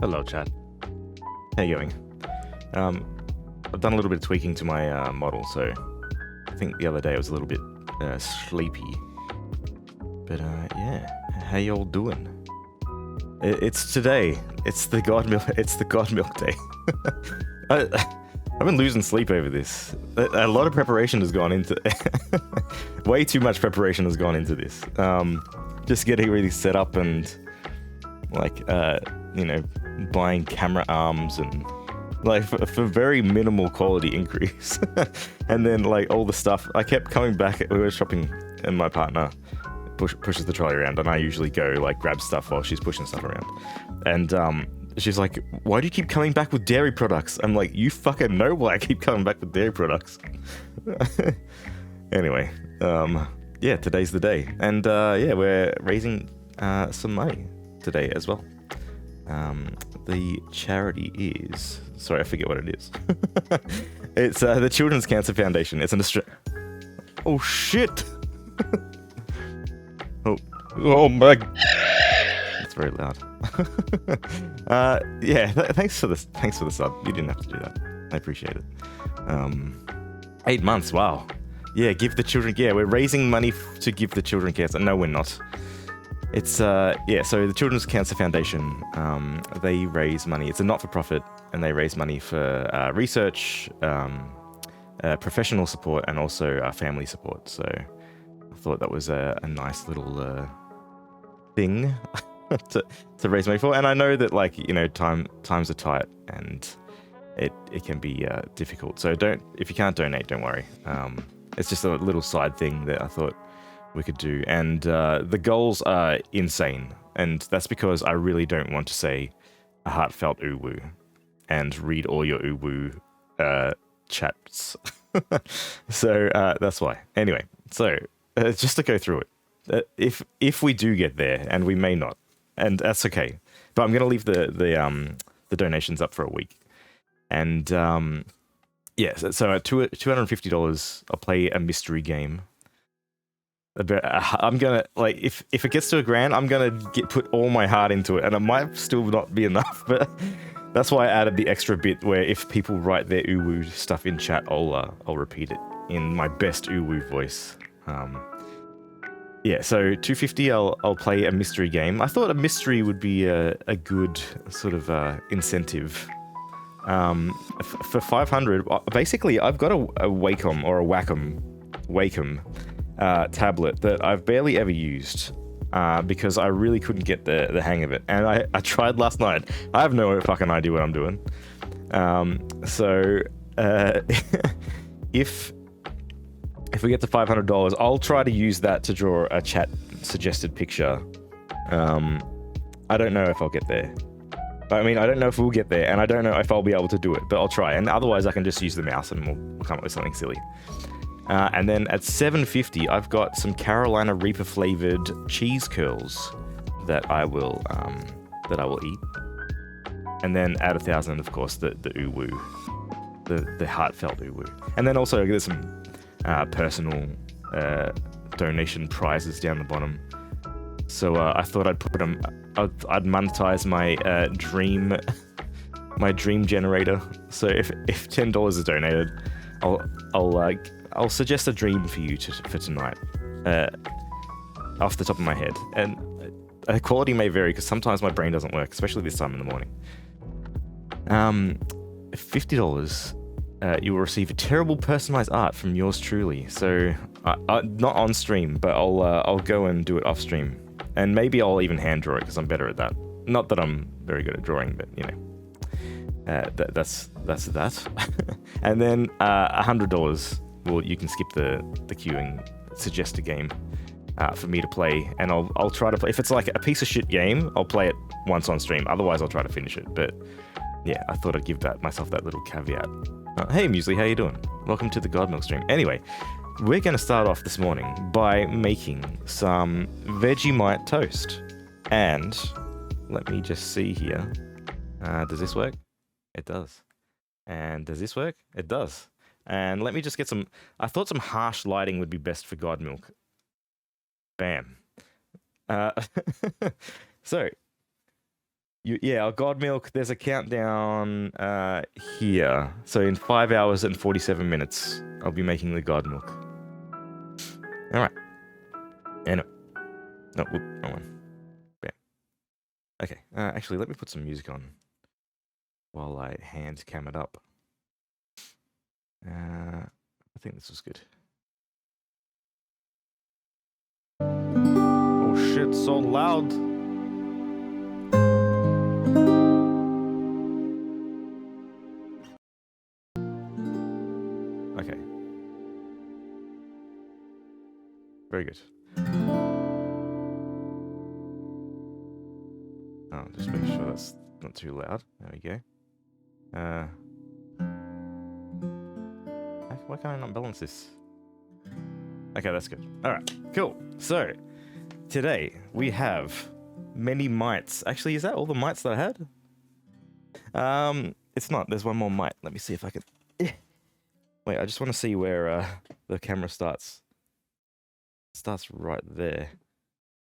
Hello, chat. How you going? I've done a little bit of tweaking to my model, so I think the other day I was a little bit sleepy. But yeah, how y'all doing? It's today. It's the God Milk. It's the God Milk Day. I've been losing sleep over this. A lot of preparation has gone into. Way too much preparation has gone into this. Just getting really set up and like you know, buying camera arms and like for very minimal quality increase. And then like all the stuff, I kept coming back. We were shopping and my partner pushes the trolley around, and I usually go like grab stuff while she's pushing stuff around. And she's like, why do you keep coming back with dairy products? I'm like, you fucking know why I keep coming back with dairy products. Anyway, yeah, today's the day. And yeah, we're raising some money today as well. The charity is... Sorry, I forget what it is. It's the Children's Cancer Foundation. It's an Oh, shit! Oh my... That's very loud. Yeah, thanks for this. Thanks for the sub. You didn't have to do that. I appreciate it. 8 months, wow. Yeah, give the children... Yeah, we're raising money to give the children cancer. No, we're not. It's, yeah, so the Children's Cancer Foundation, they raise money. It's a not-for-profit, and they raise money for research, professional support, and also family support. So I thought that was a nice little thing to raise money for. And I know that, like, you know, times are tight, and it can be difficult. So if you can't donate, don't worry. It's just a little side thing that I thought we could do, and the goals are insane, and that's because I really don't want to say a heartfelt ooh-woo and read all your ooh-woo chats. So that's why. Anyway, so just to go through it, if we do get there, and we may not, and that's okay, but I'm gonna leave the donations up for a week, and yeah, so at $250, I'll play a mystery game. I'm gonna, like, if it gets to $1,000, I'm gonna put all my heart into it, and it might still not be enough, but that's why I added the extra bit where if people write their ooh-woo stuff in chat, I'll repeat it in my best ooh-woo voice. Yeah, so $250, I'll play a mystery game. I thought a mystery would be a good sort of incentive. For $500, basically, I've got a Wacom or a Wacom tablet that I've barely ever used because I really couldn't get the hang of it, and I tried last night. I have no fucking idea what I'm doing. So if we get to $500, I'll try to use that to draw a chat suggested picture. I don't know if I'll get there. I mean, I don't know if we'll get there, and I don't know if I'll be able to do it, but I'll try. And otherwise, I can just use the mouse and we'll come up with something silly. And then at $750, I've got some Carolina Reaper flavored cheese curls that I will eat. And then at $1,000, of course, the ooh-woo, the heartfelt ooh-woo. And then also there's some personal donation prizes down the bottom. So I thought I'd put them. I'd monetize my dream generator. So if $10 is donated, I'll suggest a dream for you for tonight, off the top of my head. And the quality may vary because sometimes my brain doesn't work, especially this time in the morning. $50, you will receive a terrible personalized art from yours truly. So not on stream, but I'll go and do it off stream, and maybe I'll even hand draw it because I'm better at that. Not that I'm very good at drawing, but you know, that's that. And then $100. Well, you can skip the queue and suggest a game for me to play, and I'll try to play. If it's like a piece of shit game, I'll play it once on stream. Otherwise, I'll try to finish it. But yeah, I thought I'd give myself that little caveat. Hey, Muesli, how you doing? Welcome to the God Milk stream. Anyway, we're going to start off this morning by making some Vegemite toast. And let me just see here. Does this work? It does. And does this work? It does. And let me just get some... I thought some harsh lighting would be best for God Milk. Bam. So, Yeah, our God milk. There's a countdown here. So in 5 hours and 47 minutes, I'll be making the God milk. All right. And no, whoop, wrong one. Bam. Okay. Actually, let me put some music on while I hand cam it up. I think this was good. Oh shit! So loud. Okay. Very good. Oh, just make sure that's not too loud. There we go. Why can't I not balance this? Okay, that's good. All right, cool. So, today we have many mites. Actually, is that all the mites that I had? It's not. There's one more mite. Let me see if I can... Wait, I just want to see where the camera starts. It starts right there.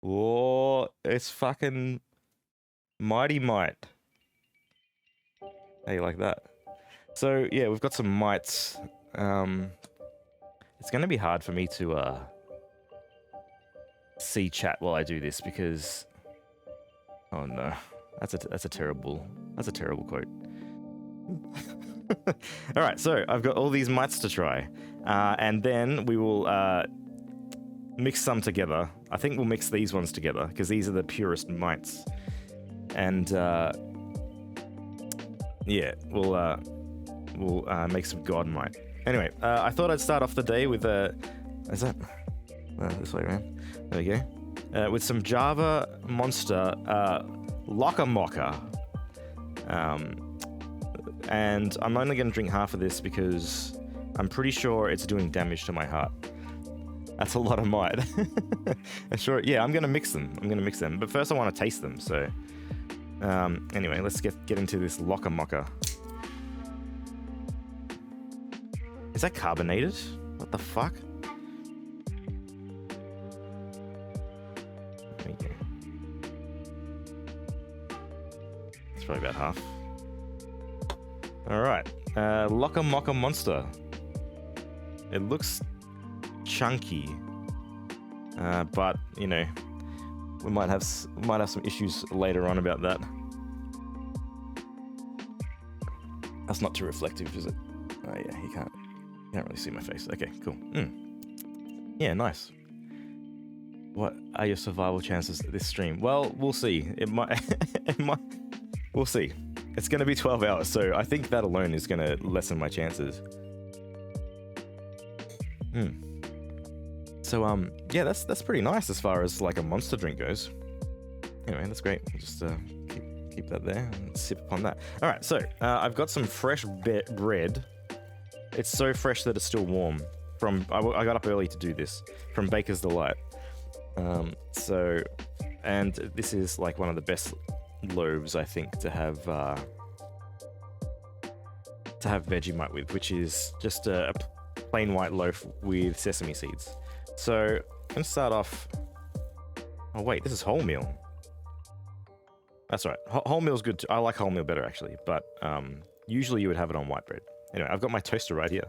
Whoa, it's fucking mighty mite. How you like that? So, yeah, we've got some mites. It's going to be hard for me to see chat while I do this because... Oh no, that's a terrible quote. All right, so I've got all these mites to try, and then we will mix some together. I think we'll mix these ones together because these are the purest mites, and yeah, we'll make some GodMite. Anyway, I thought I'd start off the day with is that this way around? There we go. With some Java Monster Locker Mocha. And I'm only going to drink half of this because I'm pretty sure it's doing damage to my heart. That's a lot of mite. Sure, yeah, I'm going to mix them. But first I want to taste them, so... anyway, let's get into this Locker Mocha. Is that carbonated? What the fuck? There we go. It's probably about half. Alright. Locker Mocha Monster. It looks chunky. But, you know, we might have some issues later on about that. That's not too reflective, is it? Oh yeah, you can't really see my face. Okay, cool. Yeah, nice. What are your survival chances this stream? Well, we'll see. It might, we'll see. It's going to be 12 hours, so I think that alone is going to lessen my chances. So, yeah, that's pretty nice as far as, like, a monster drink goes. Anyway, that's great. We'll just keep that there and sip upon that. All right, so I've got some fresh bread. It's so fresh that it's still warm. I got up early to do this from Baker's Delight. And this is like one of the best loaves I think to have Vegemite with, which is just a plain white loaf with sesame seeds. So I'm gonna start off. Oh wait, this is wholemeal. That's right. Wholemeal's good too. I like wholemeal better actually, but usually you would have it on white bread. Anyway, I've got my toaster right here.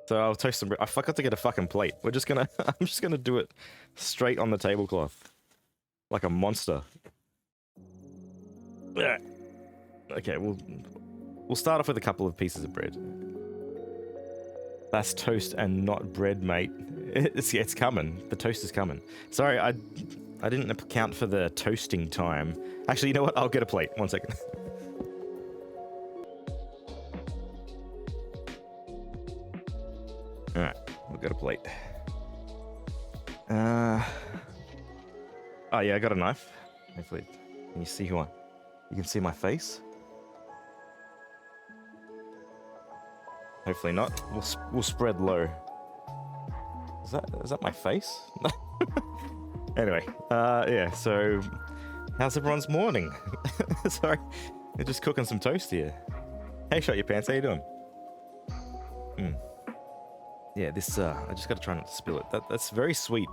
So I'll toast some bread. I forgot to get a fucking plate. I'm just gonna do it straight on the tablecloth. Like a monster. Okay, we'll start off with a couple of pieces of bread. That's toast and not bread, mate. It's coming. The toast is coming. Sorry, I didn't account for the toasting time. Actually, you know what? I'll get a plate. 1 second. Alright, we'll get a plate. Oh yeah, I got a knife. Hopefully, can you see you can see my face? Hopefully not. We'll spread low. Is that my face? Anyway, yeah, so how's everyone's morning? Sorry, they're just cooking some toast here. Hey, Shut Your Pants, how you doing? Yeah, this, I just gotta try not to spill it. That's very sweet.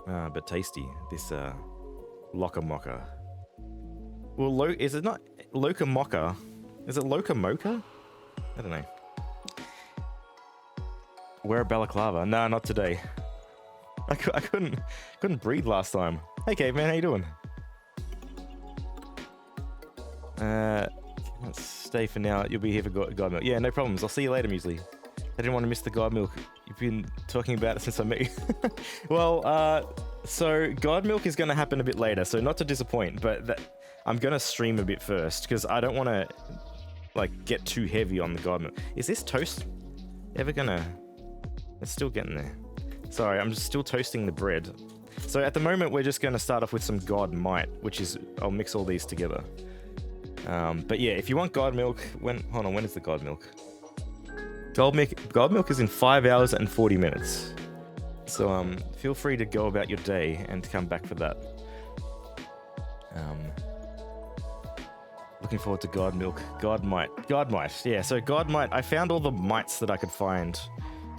but tasty. This Loca Mocha. Well, is it not Loca Mocha? Is it Loca Mocha? I don't know. Wear a balaclava? Nah, not today. I couldn't breathe last time. Hey, caveman, how you doing? Let's stay for now. You'll be here for God Milk. Yeah, no problems. I'll see you later, Muesli. I didn't want to miss the God Milk. You've been talking about it since I met you. Well, so God Milk is going to happen a bit later, so not to disappoint, but I'm going to stream a bit first, because I don't want to, like, get too heavy on the God Milk. Is this toast ever going to... It's still getting there. Sorry, I'm just still toasting the bread. So at the moment, we're just going to start off with some GodMite, which is... I'll mix all these together. But yeah, if you want God Milk... Hold on, when is the God Milk? God Milk is in 5 hours and 40 minutes. So feel free to go about your day and come back for that. Looking forward to God Milk. GodMite. Yeah, so GodMite. I found all the mites that I could find.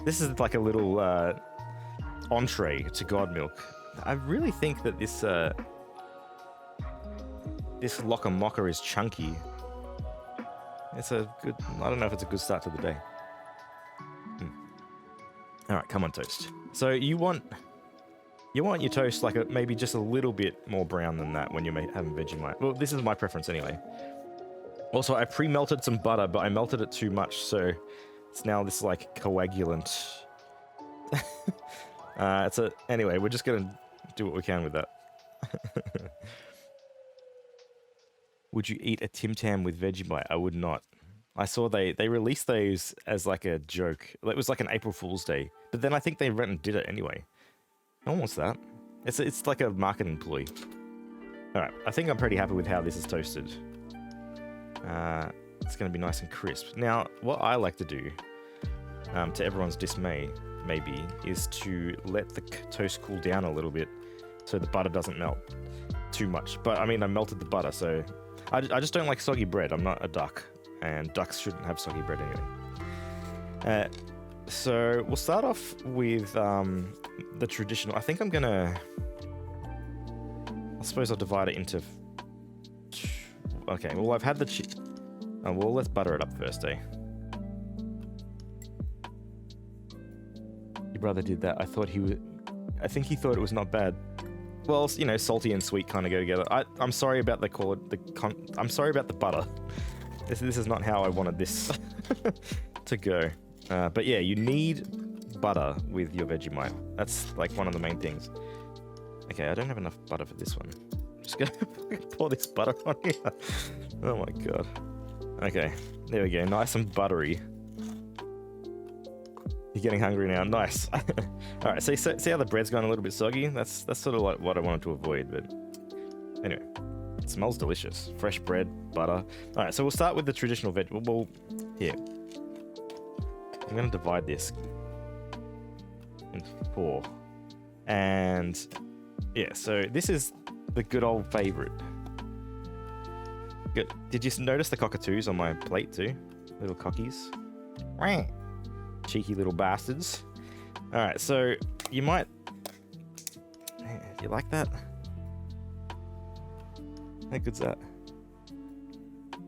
This is like a little entree to God Milk. I really think that this this Loca Mocha is chunky. It's a good... I don't know if it's a good start to the day. All right, come on, toast. So you want your toast like maybe just a little bit more brown than that when you're having Vegemite. Well, this is my preference anyway. Also, I pre-melted some butter, but I melted it too much, so it's now this like coagulant. Anyway, we're just gonna do what we can with that. Would you eat a Tim Tam with Vegemite? I would not. I saw they released those as like a joke. It was like an April Fool's Day, but then I think they went and did it anyway. No one wants that. It's like a marketing ploy. All right, I think I'm pretty happy with how this is toasted. It's going to be nice and crisp. Now, what I like to do, to everyone's dismay, maybe, is to let the toast cool down a little bit so the butter doesn't melt too much. But I mean, I melted the butter, so I just don't like soggy bread. I'm not a duck. And ducks shouldn't have soggy bread anyway. So we'll start off with the traditional. I think I'm gonna... I suppose I'll divide it into... Okay, well, I've had the... Oh, well, let's butter it up first, eh? Your brother did that. I think he thought it was not bad. Well, you know, salty and sweet kind of go together. I'm sorry about I'm sorry about the butter. This is not how I wanted this to go. But yeah, you need butter with your Vegemite. That's like one of the main things. Okay, I don't have enough butter for this one. I'm just gonna pour this butter on here. Oh my god. Okay, there we go. Nice and buttery. You're getting hungry now. Nice. All right, see how the bread's gone a little bit soggy? That's sort of like what I wanted to avoid, but anyway. It smells delicious. Fresh bread, butter. All right, so we'll start with the traditional veg. Well, here. I'm going to divide this into 4. And yeah, so this is the good old favorite. Good. Did you notice the cockatoos on my plate too? Little cockies. Cheeky little bastards. All right, so you might... Do you like that? How good's that?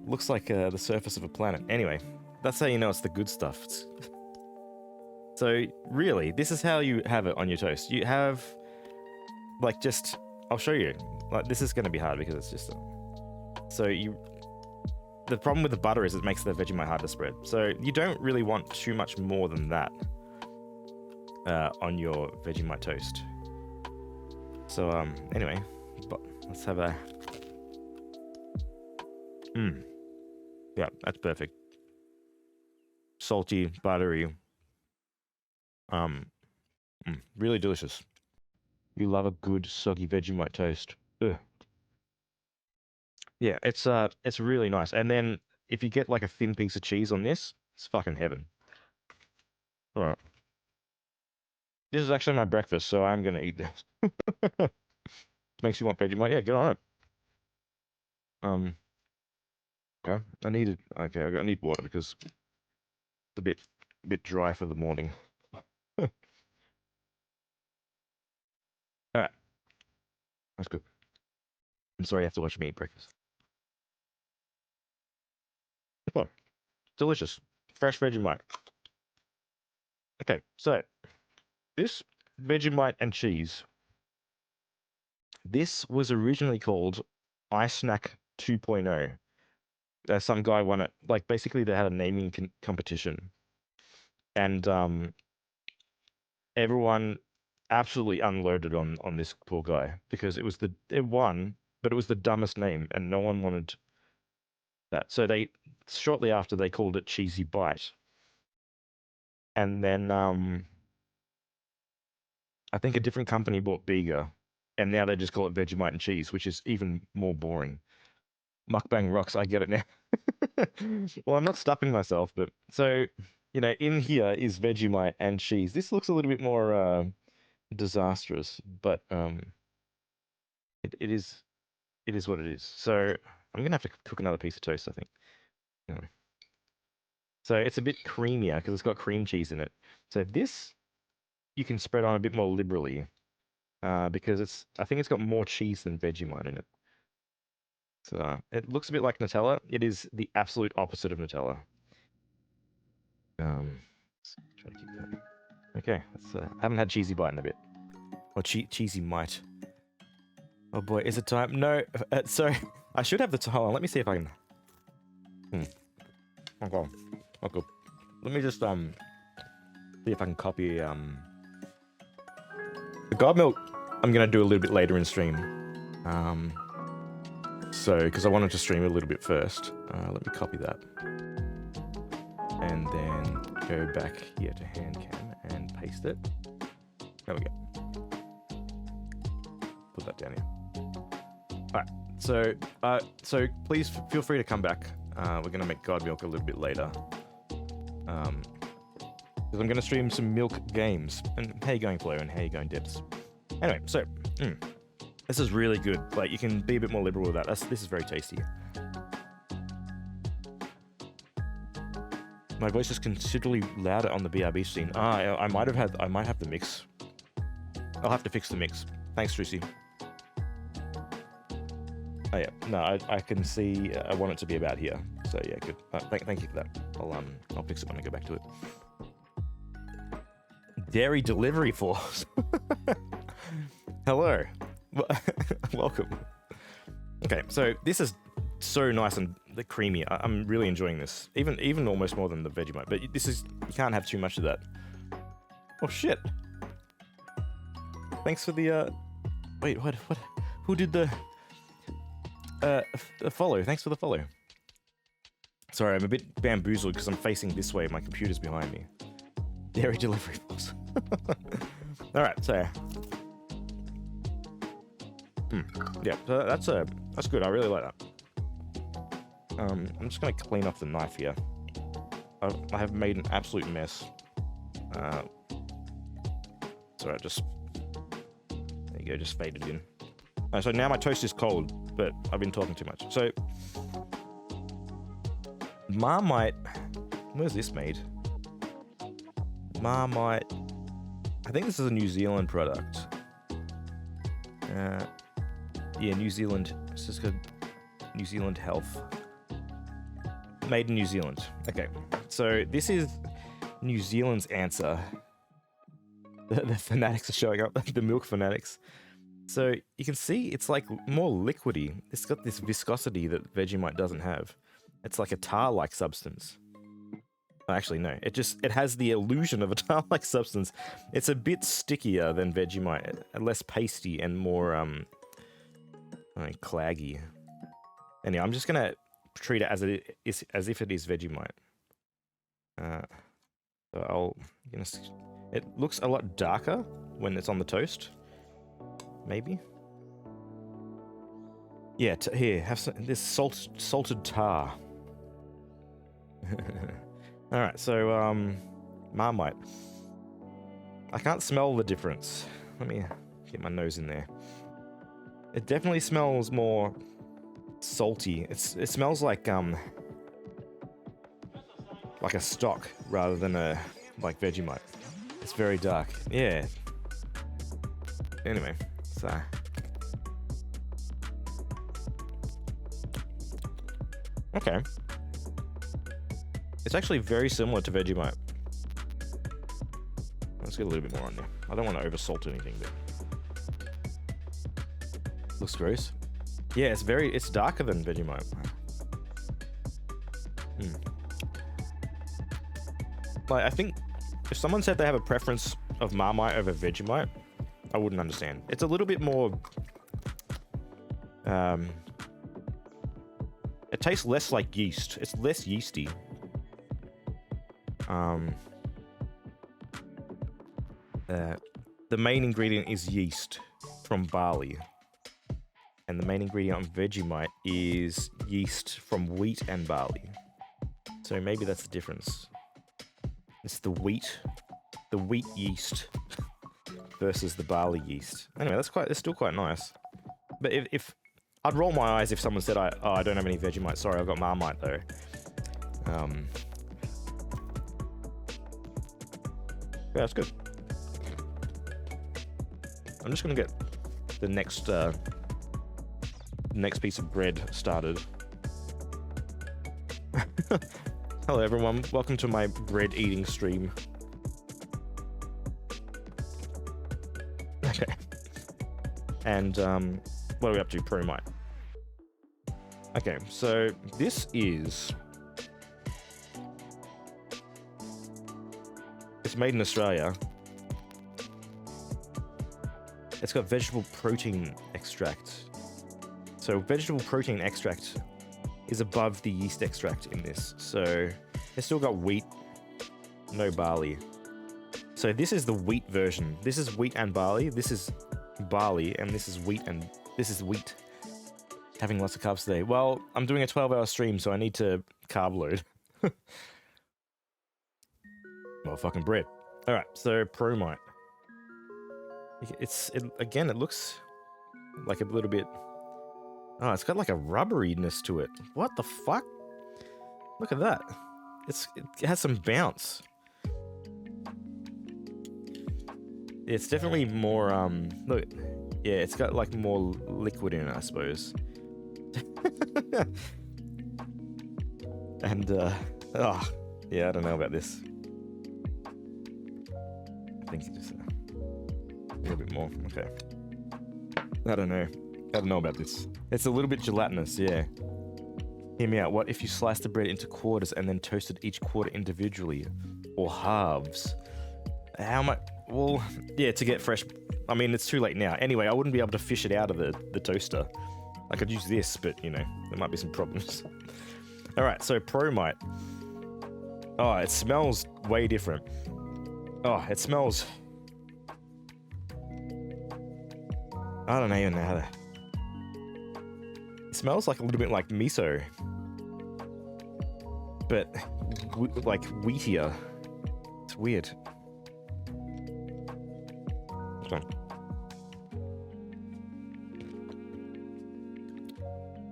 Looks like the surface of a planet. Anyway, that's how you know it's the good stuff. So really, this is how you have it on your toast. You have, like, just... I'll show you. Like, this is going to be hard because it's just... So the problem with the butter is it makes the Vegemite hard to spread. So you don't really want too much more than that on your Vegemite toast. So anyway, but let's have a... Yeah, that's perfect. Salty, buttery. Really delicious. You love a good soggy Vegemite toast. Ugh. Yeah, it's really nice. And then if you get like a thin piece of cheese on this, it's fucking heaven. All right. This is actually my breakfast, so I'm gonna eat this. Makes you want Vegemite? Yeah, get on it. Okay, I need water because it's a bit dry for the morning. All right, That's good. I'm sorry you have to watch me eat breakfast. Oh, delicious. Fresh Vegemite. Okay, so this Vegemite and cheese, this was originally called Ice Snack 2.0. Some guy won it. Like, basically, they had a naming competition. And everyone absolutely unloaded on this poor guy because it won, but it was the dumbest name, and no one wanted that. So they shortly after they called it Cheesy Bite, and then I think a different company bought Bega, and now they just call it Vegemite and cheese, which is even more boring. Mukbang rocks. I get it now. Well, I'm not stuffing myself, but so in here is Vegemite and cheese. This looks a little bit more disastrous, but it is what it is. So I'm gonna have to cook another piece of toast, I think. Yeah. So it's a bit creamier because it's got cream cheese in it. So this you can spread on a bit more liberally because I think it's got more cheese than Vegemite in it. So it looks a bit like Nutella. It is the absolute opposite of Nutella. Let's try to keep that. Okay, I haven't had cheesy bite in a bit. Or cheesy mite. Oh boy, is it time? No, sorry. I should have the hold on, let me see if I can. Okay. Okay. Let me just see if I can copy the God milk. I'm gonna do a little bit later in stream. So because I wanted to stream it a little bit first. Let me copy that, and then go back here to hand cam and paste it. There we go. Put that down here. All right. So please feel free to come back. We're gonna make God milk a little bit later. Because I'm gonna stream some milk games. And how you going, Flo? And how you going, Debs? Anyway, so this is really good. Like, you can be a bit more liberal with that. This is very tasty. My voice is considerably louder on the BRB scene. I might have the mix. I'll have to fix the mix. Thanks, Trucy. Oh yeah, no, I can see. I want it to be about here. So yeah, good. Thank you for that. I'll fix it when I go back to it. Dairy delivery force. Hello. Welcome. Okay, so this is so nice and creamy. I'm really enjoying this. Even almost more than the Vegemite. But you can't have too much of that. Oh shit. Thanks for the wait, what? Who did the follow? Thanks for the follow. Sorry, I'm a bit bamboozled because I'm facing this way. My computer's behind me. Dairy delivery force. Alright, so yeah, so that's good. I really like that. I'm just gonna clean off the knife here. I have made an absolute mess. Sorry, there you go, just faded in. So now my toast is cold, but I've been talking too much. So Marmite, where's this made? Marmite, I think this is a New Zealand product. Yeah, New Zealand. This is good. New Zealand Health. Made in New Zealand. Okay, so this is New Zealand's answer. The fanatics are showing up, the milk fanatics. So you can see it's like more liquidy. It's got this viscosity that Vegemite doesn't have. It's like a tar-like substance. Oh, actually, no. It has the illusion of a tar-like substance. It's a bit stickier than Vegemite, less pasty and more claggy. Anyway, I'm just gonna treat it as if it is Vegemite. So it looks a lot darker when it's on the toast. Maybe. Yeah, here, have some this salted tar. All right, so Marmite. I can't smell the difference. Let me get my nose in there. It definitely smells more salty. It smells like a stock rather than like Vegemite. It's very dark. Yeah. Anyway, so Okay. It's actually very similar to Vegemite. Let's get a little bit more on there. I don't want to oversalt anything, but looks gross. Yeah, it's darker than Vegemite. Like, I think if someone said they have a preference of Marmite over Vegemite, I wouldn't understand. It's a little bit more... it tastes less like yeast. It's less yeasty. The main ingredient is yeast from barley. And the main ingredient on Vegemite is yeast from wheat and barley. So maybe that's the difference. It's the wheat yeast versus the barley yeast. Anyway, that's still quite nice. But if I'd roll my eyes if someone said, I don't have any Vegemite. Sorry, I've got Marmite though. Yeah, that's good. I'm just gonna get the next piece of bread started. Hello everyone, welcome to my bread eating stream. Okay. And what are we up to? Promite. Okay, so this is... It's made in Australia. It's got vegetable protein extract. So vegetable protein extract is above the yeast extract in this. So it's still got wheat, no barley. So this is the wheat version. This is wheat and barley. This is barley, and this is wheat, and this is wheat. Having lots of carbs today. Well, I'm doing a 12-hour stream, so I need to carb load. Well, fucking bread. All right, so Promite. Again, it looks like a little bit... Oh, it's got like a rubberiness to it. What the fuck? Look at that. It has some bounce. It's definitely more, look, yeah, it's got like more liquid in it, I suppose. And, oh, yeah, I don't know about this. I think it's just a little bit more, okay. I don't know about this. It's a little bit gelatinous, yeah. Hear me out. What if you slice the bread into quarters and then toasted each quarter individually? Or halves? How much? Well, yeah, to get fresh... I mean, it's too late now. Anyway, I wouldn't be able to fish it out of the toaster. I could use this, but, you know, there might be some problems. Alright, so Promite. Oh, it smells way different. Oh, it smells... I don't even know how to... It smells like a little bit like miso. But, like, wheatier. It's weird.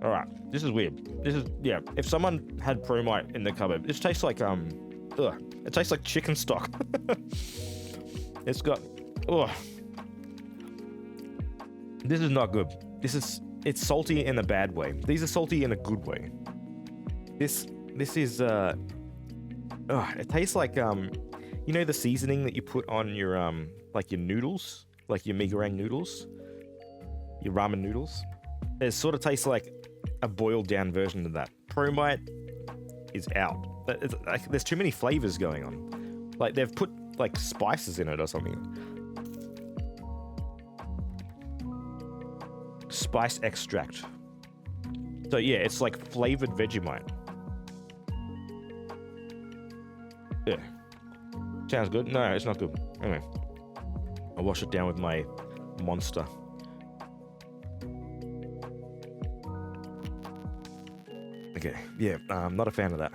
Alright, this is weird. This is, yeah, if someone had Promite in the cupboard, this tastes like, it tastes like chicken stock. It's got, this is not good. It's salty in a bad way. These are salty in a good way. This is, it tastes like, you know the seasoning that you put on your, like your noodles? Like your mee goreng noodles? Your ramen noodles? It sort of tastes like a boiled down version of that. Promite is out. It's, like, there's too many flavors going on. Like they've put like spices in it or something. Spice extract. So yeah, it's like flavored Vegemite. Yeah. Sounds good? No, it's not good. Anyway. I'll wash it down with my monster. Okay, yeah, I'm not a fan of that.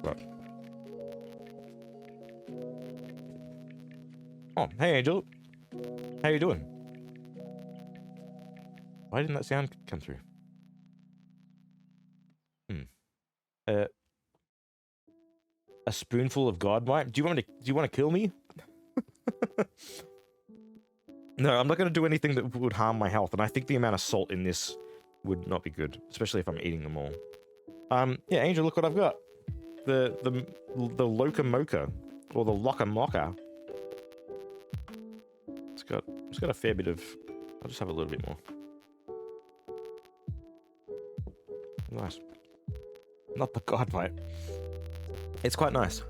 Right. Oh, hey Angel. How you doing? Why didn't that sound come through? A spoonful of GodMite? Do you want to kill me? No, I'm not going to do anything that would harm my health, and I think the amount of salt in this would not be good, especially if I'm eating them all. Yeah, Angel, look what I've got. The Loca Mocha, or the Loca Mocha. It's got a fair bit of. I'll just have a little bit more. Nice. Not the GodMite. It's quite nice.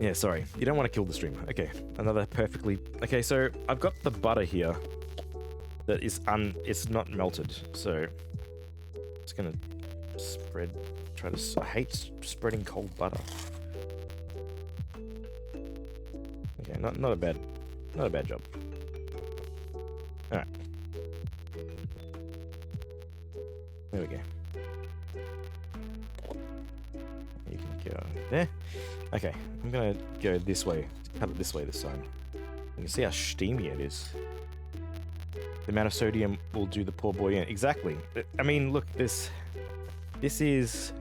Yeah, sorry. You don't want to kill the stream. Okay, another perfectly... Okay, so I've got the butter here that is it's not melted, so it's gonna spread. I hate spreading cold butter. Okay, not a bad job. All right, there we go. You can go there. Okay, I'm gonna go this way. Cut it this way this time. You can see how steamy it is. The amount of sodium will do the poor boy in. Exactly. I mean, look, this is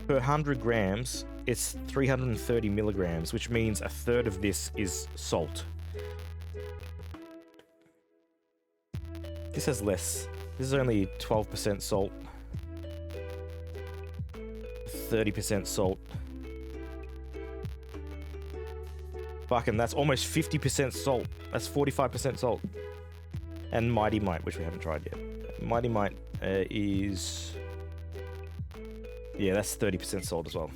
per 100 grams. It's 330 milligrams, which means a third of this is salt. This has less. This is only 12% salt. 30% salt. Fucking, that's almost 50% salt. That's 45% salt. And Mighty Mite, which we haven't tried yet. Mighty Mite is... Yeah, that's 30% salt as well.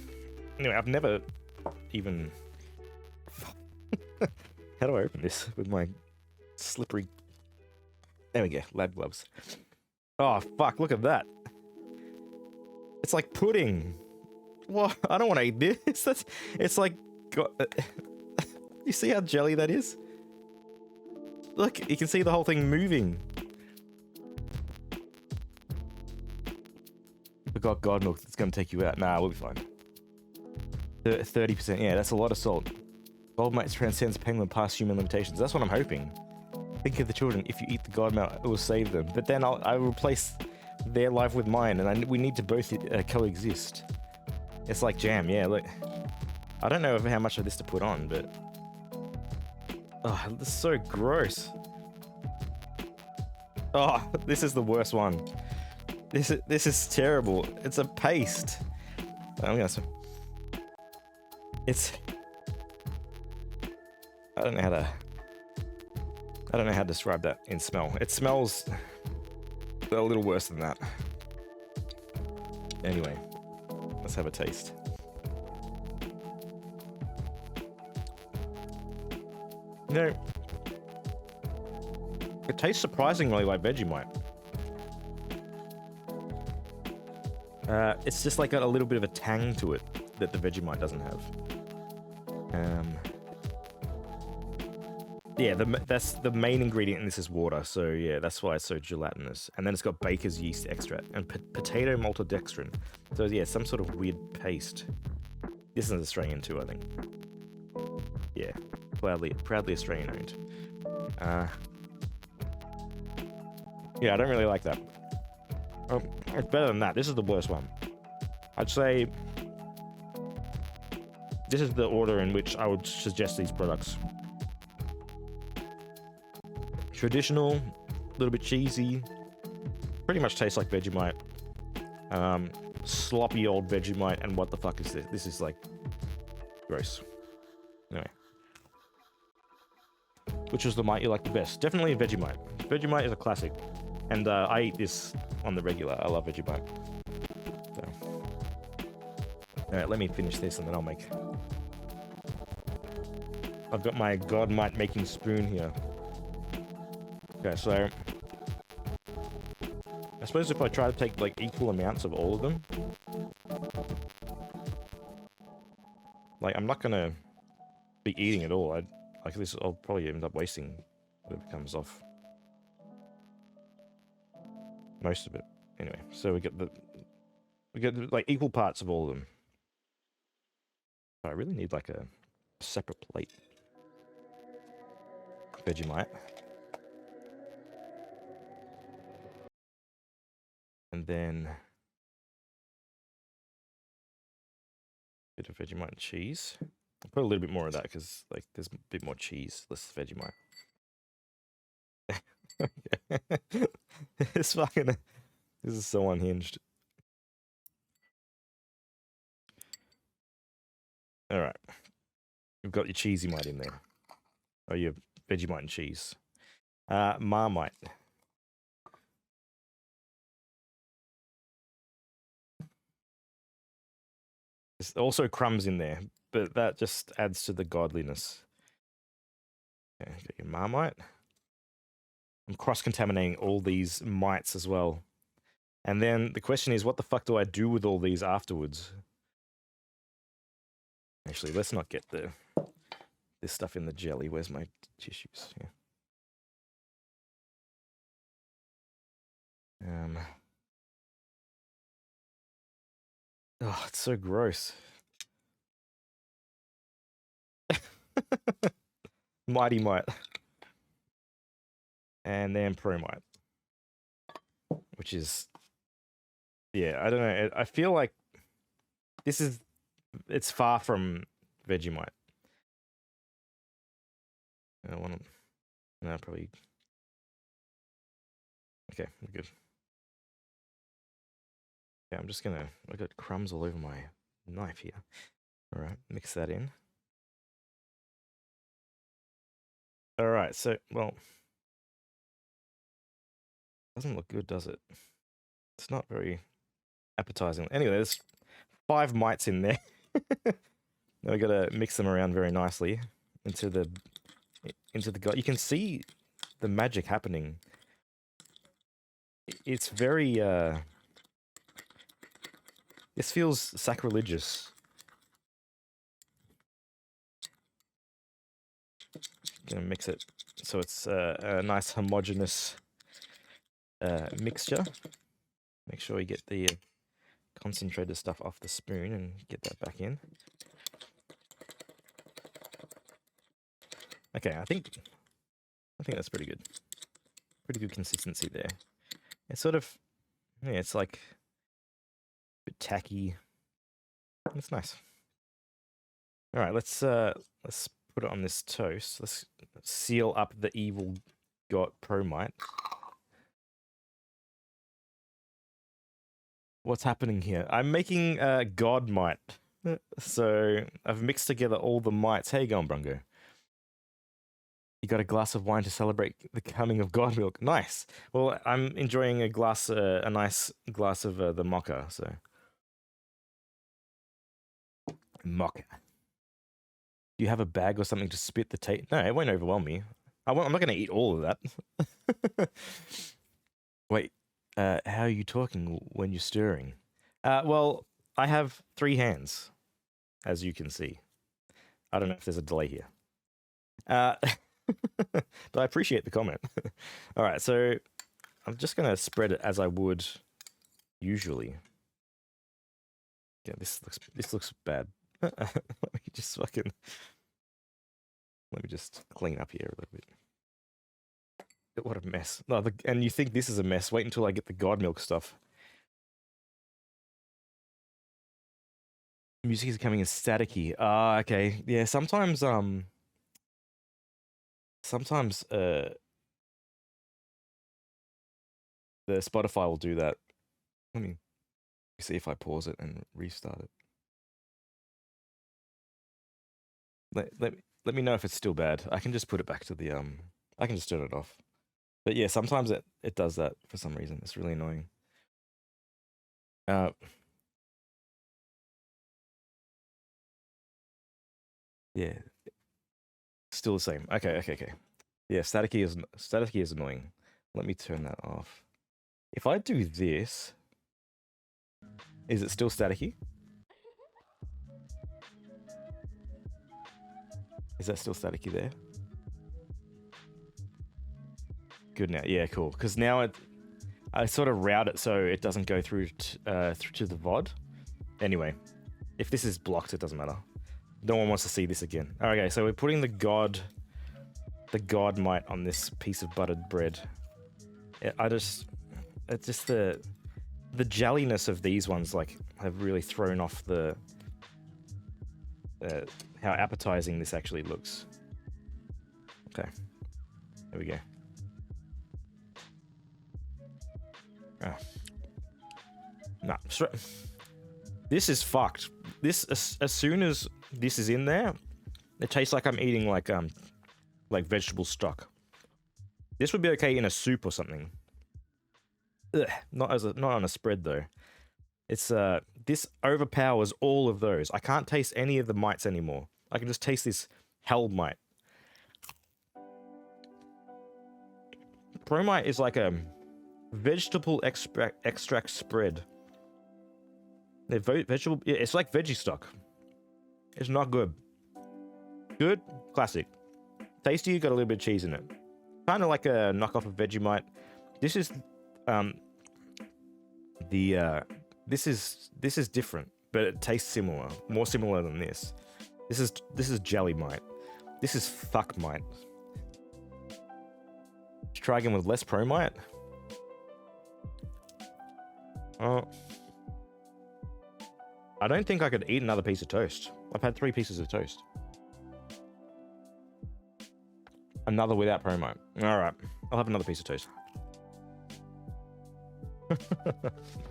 Anyway, I've never even... How do I open this with my slippery... There we go, lab gloves. Oh, fuck, look at that. It's like pudding. What? I don't want to eat this. It's like... You see how jelly that is? Look, you can see the whole thing moving. Forgot God milk, it's gonna take you out. Nah, we'll be fine. 30%, yeah, that's a lot of salt. GodMite transcends Penguin past human limitations. That's what I'm hoping. Think of the children. If you eat the GodMite, it will save them. But then I'll replace their life with mine, and we need to both coexist. It's like jam, yeah, look. I don't know how much of this to put on, but... Oh, this is so gross. Oh, this is the worst one. This is terrible. It's a paste. It's... I don't know how to describe that in smell. It smells a little worse than that. Anyway, let's have a taste. You know, it tastes surprisingly like Vegemite. It's just like got a little bit of a tang to it that the Vegemite doesn't have. Yeah, that's the main ingredient in this is water, so yeah, that's why it's so gelatinous. And then it's got baker's yeast extract and potato maltodextrin. So yeah, some sort of weird paste. This is Australian too, I think. Yeah, proudly Australian owned. Yeah, I don't really like that. It's better than that. This is the worst one. I'd say this is the order in which I would suggest these products. Traditional, a little bit cheesy, pretty much tastes like Vegemite. Sloppy old Vegemite, and what the fuck is this? This is like gross. Anyway, which is the mite you like the best? Definitely Vegemite. Vegemite is a classic, and I eat this on the regular. I love Vegemite. So, all right, let me finish this, and then I'll make. I've got my GodMite making spoon here. Okay, so I suppose if I try to take like equal amounts of all of them, like I'm not gonna be eating it all. Like this, I'll probably end up wasting whatever comes off. Most of it, anyway. So we get like equal parts of all of them. I really need like a separate plate. Vegemite. And then a bit of Vegemite and cheese. I'll put a little bit more of that because like there's a bit more cheese, less Vegemite. It's fucking. This is so unhinged. All right, you've got your cheesy mite in there. Oh, your Vegemite and cheese. Marmite. There's also crumbs in there, but that just adds to the godliness. Okay, got your Marmite. I'm cross-contaminating all these mites as well. And then the question is, what the fuck do I do with all these afterwards? Actually, let's not get this stuff in the jelly. Where's my tissues? Yeah. Oh, it's so gross. Mighty Mite. And then Promite. Which is... Yeah, I don't know. I feel like this is... It's far from Vegemite. I want to... No, probably... Okay, we're good. Yeah, I'm just gonna... I got crumbs all over my knife here. Alright, mix that in. Alright, so, well... Doesn't look good, does it? It's not very appetizing. Anyway, there's 5 mites in there. Now we gotta mix them around very nicely into the gut. You can see the magic happening. It's very this feels sacrilegious. Gonna mix it so it's a nice homogeneous mixture. Make sure you get the concentrated stuff off the spoon and get that back in. Okay, I think that's pretty good. Pretty good consistency there. It's sort of, yeah, it's like a bit tacky. It's nice. All right, let's put it on this toast. Let's seal up the evil god Promite. What's happening here? I'm making GodMite. So I've mixed together all the mites. How you going, Brungo? You got a glass of wine to celebrate the coming of God milk. Nice. Well, I'm enjoying a nice glass of the mocha. So mocha. Do you have a bag or something to spit the taste? No, it won't overwhelm me. I'm not going to eat all of that. Wait, how are you talking when you're stirring? Well, I have 3 hands, as you can see. I don't know if there's a delay here. But I appreciate the comment. All right, so I'm just going to spread it as I would usually. Yeah, this looks bad. Let me just clean up here a little bit. What a mess. No, and you think this is a mess. Wait until I get the God milk stuff. Music is coming in staticky. Okay. Yeah, sometimes the Spotify will do that. Let me see if I pause it and restart it. Let me know if it's still bad. I can just put it back to the I can just turn it off. But yeah, sometimes it does that for some reason. It's really annoying. Yeah. Still the same. Okay. Yeah, staticky is annoying. Let me turn that off. If I do this, is it still staticky? Is that still staticky there? Good now. Yeah, cool. Because now I sort of route it so it doesn't go through to the VOD. Anyway, if this is blocked, it doesn't matter. No one wants to see this again. Okay, so we're putting the GodMite on this piece of buttered bread. It's just the jelliness of these ones like have really thrown off the how appetizing this actually looks. Okay, there we go. Nah, this is fucked. This as soon as this is in there, it tastes like I'm eating like vegetable stock. This would be okay in a soup or something. Ugh, not on a spread though. It's this overpowers all of those. I can't taste any of the mites anymore. I can just taste this hell mite. Promite is like a vegetable extract spread. Vegetable. It's like veggie stock. It's not good. Good, classic. Tasty. Got a little bit of cheese in it. Kind of like a knockoff of Vegemite. This is this is different, but it tastes similar. More similar than this. This is jelly mite. This is fuck mite. Let's try again with less promite. Oh. I don't think I could eat another piece of toast. I've had 3 pieces of toast. Another without promite. Alright, I'll have another piece of toast.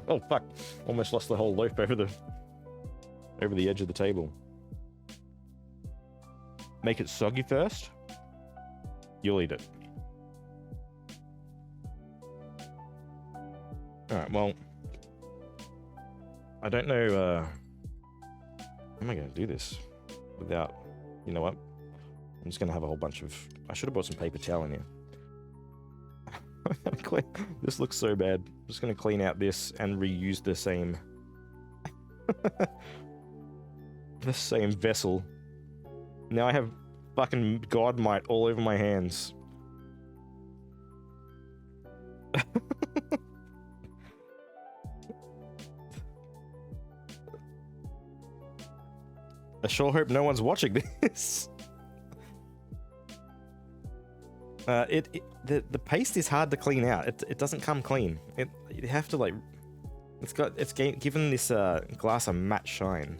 Oh fuck, almost lost the whole loaf over the edge of the table. Make it soggy first. You'll eat it. Alright, well, I don't know, how am I going to do this without, you know what? I'm just going to have a whole bunch of, I should have brought some paper towel in here. This looks so bad. I'm just going to clean out this and reuse the same, the same vessel. Now I have fucking GodMite all over my hands. I sure hope no one's watching this. The paste is hard to clean out. It doesn't come clean. You have to like, it's given this glass a matte shine.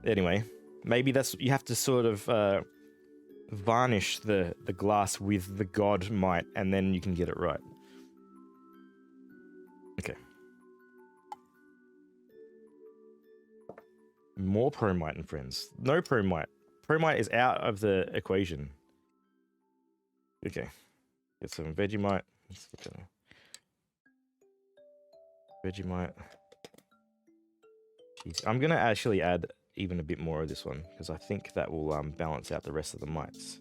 Anyway, maybe that's, you have to sort of varnish the glass with the GodMite, and then you can get it right. Okay. More promite and friends. No promite. Promite is out of the equation. Okay. Get some Vegemite. Let's get Vegemite. Jeez. I'm gonna actually add even a bit more of this one, because I think that will balance out the rest of the mites.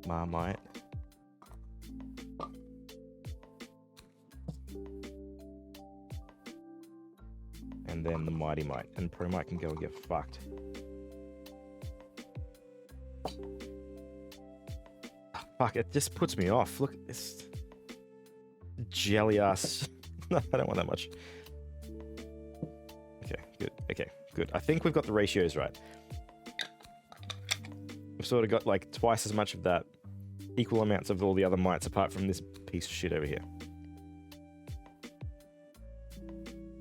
Marmite. And then the Mighty Mite. And Promite can go and get fucked. Fuck, it just puts me off. Look, it's jelly ass. No, I don't want that much. Okay, good. Okay, good. I think we've got the ratios right. We've sort of got like twice as much of that. Equal amounts of all the other mites apart from this piece of shit over here.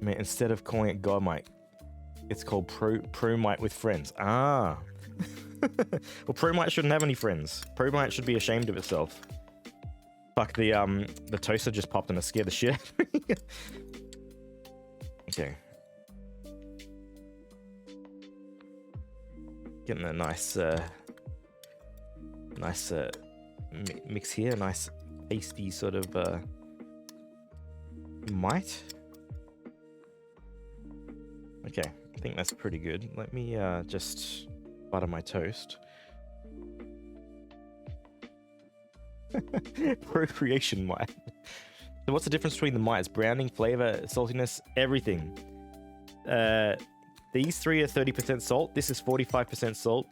Man, instead of calling it GodMite, it's called Promite with friends. Ah. Well, Promite shouldn't have any friends. Promite should be ashamed of itself. Fuck, the toaster just popped and it scared the shit out of me. Okay. Getting a nice mix here. A nice pasty sort of mite. Okay, I think that's pretty good. Let me just butter my toast. Procreation mite. So what's the difference between the mites? Browning, flavor, saltiness, everything. These 3 are 30% salt. This is 45% salt.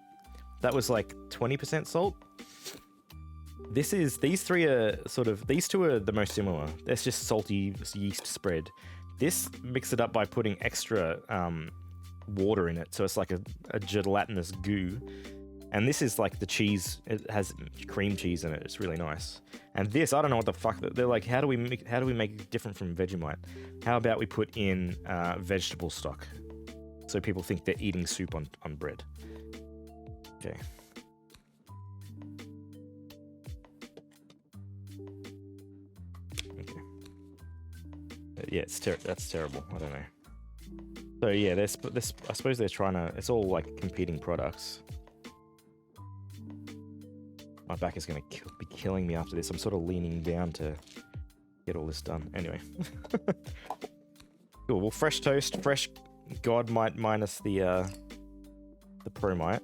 That was like 20% salt. These 3 are sort of, these 2 are the most similar. That's just salty yeast spread. This, mix it up by putting extra water in it, so it's like a gelatinous goo. And this is like the cheese. It has cream cheese in it. It's really nice. And this, I don't know what the fuck. They're like, how do we make it different from Vegemite? How about we put in vegetable stock, so people think they're eating soup on bread. Okay. Yeah, that's terrible. I don't know. So yeah, I suppose they're trying to. It's all like competing products. My back is going to be killing me after this. I'm sort of leaning down to get all this done. Anyway. Cool. Well, fresh toast, fresh GodMite minus the ProMite.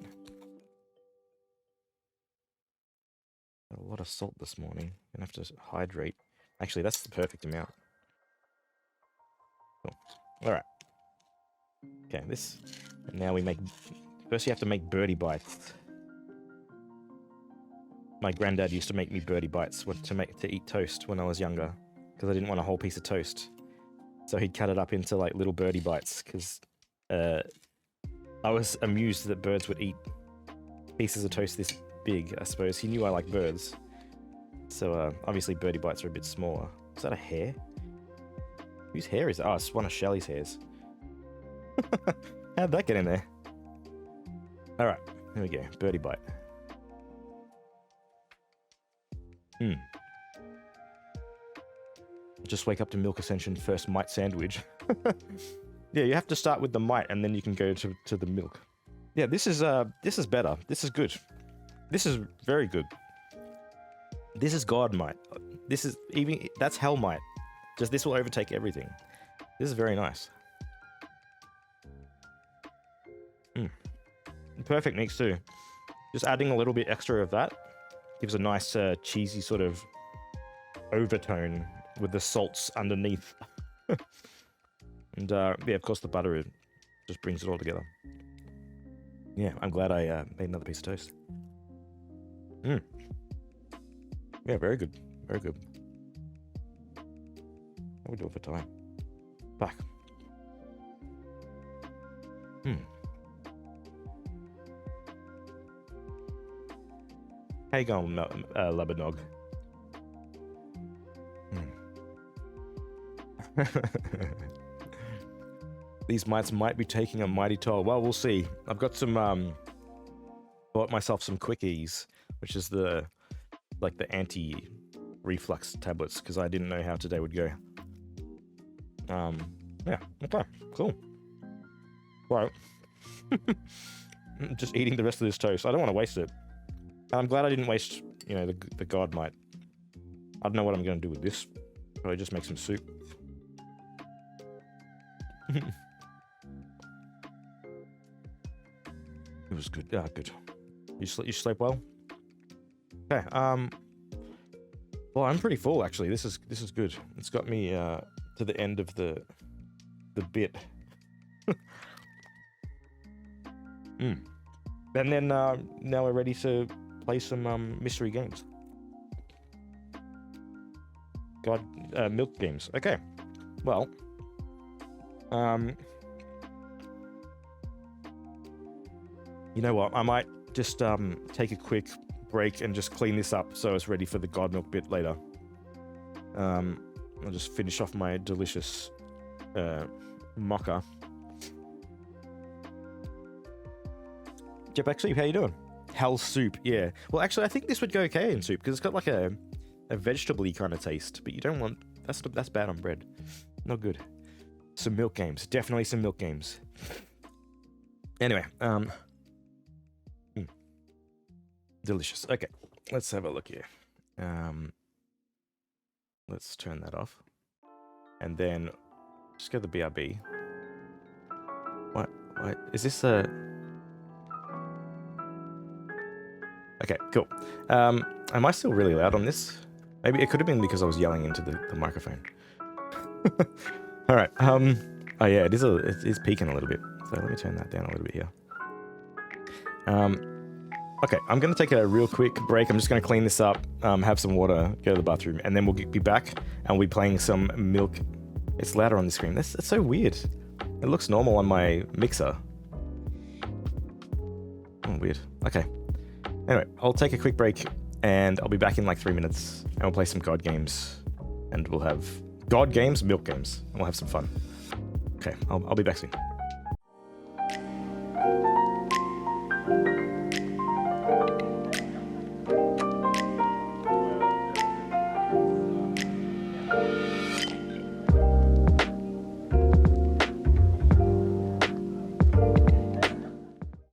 A lot of salt this morning. Gonna have to hydrate. Actually, that's the perfect amount. Cool. All right. Okay, this. And now we make. First, you have to make birdie bites. My granddad used to make me birdie bites to eat toast when I was younger, because I didn't want a whole piece of toast. So he'd cut it up into like little birdie bites, because I was amused that birds would eat pieces of toast this big. I suppose he knew I like birds, so obviously birdie bites are a bit smaller. Is that a hair? Whose hair is it? Oh, it's one of Shelly's hairs. How'd that get in there? All right, here we go. Birdie bite. Just wake up to Milk Ascension first mite sandwich. Yeah, you have to start with the mite and then you can go to the milk. Yeah, this is better. This is good. This is very good. This is GodMite. That's Hellmite. Just this will overtake everything. This is very nice. Perfect mix too. Just adding a little bit extra of that gives a nice cheesy sort of overtone with the salts underneath. And yeah, of course the butter just brings it all together. Yeah, I'm glad I made another piece of toast. Yeah, very good. Very good. How we do it for time? Back. How you going, Lebanog? These mites might be taking a mighty toll. Well, we'll see. I've got some, bought myself some quickies, which is the anti-reflux tablets, because I didn't know how today would go. Yeah, okay, cool. Right. Just eating the rest of this toast. I don't want to waste it. I'm glad I didn't waste, the GodMite. I don't know what I'm going to do with this. Probably just make some soup. It was good. Yeah, good. You sleep well? Okay. Well, I'm pretty full actually. This is good. It's got me to the end of the bit. And then now we're ready to play some mystery games. Milk games. Okay. Well, you know what? I might just take a quick break and just clean this up so it's ready for the God Milk bit later. I'll just finish off my delicious mocha. Jeff, actually, how you doing? Hell soup, yeah. Well, actually, I think this would go okay in soup because it's got like a vegetable-y kind of taste, but you don't want that's bad on bread. Not good. Some milk games, definitely some milk games. Anyway, delicious. Okay, let's have a look here. Let's turn that off, and then just go to the BRB. What is this a? Okay, cool. Am I still really loud on this? Maybe it could have been because I was yelling into the microphone. All right. Oh yeah, it is peaking a little bit. So let me turn that down a little bit here. Okay, I'm gonna take a real quick break. I'm just gonna clean this up, have some water, go to the bathroom, and then we'll be back and we'll be playing some milk. It's louder on the screen. That's so weird. It looks normal on my mixer. Oh, weird. Okay. Anyway, I'll take a quick break and I'll be back in like 3 minutes and we'll play some God games and we'll have God games, milk games, and we'll have some fun. Okay, I'll be back soon.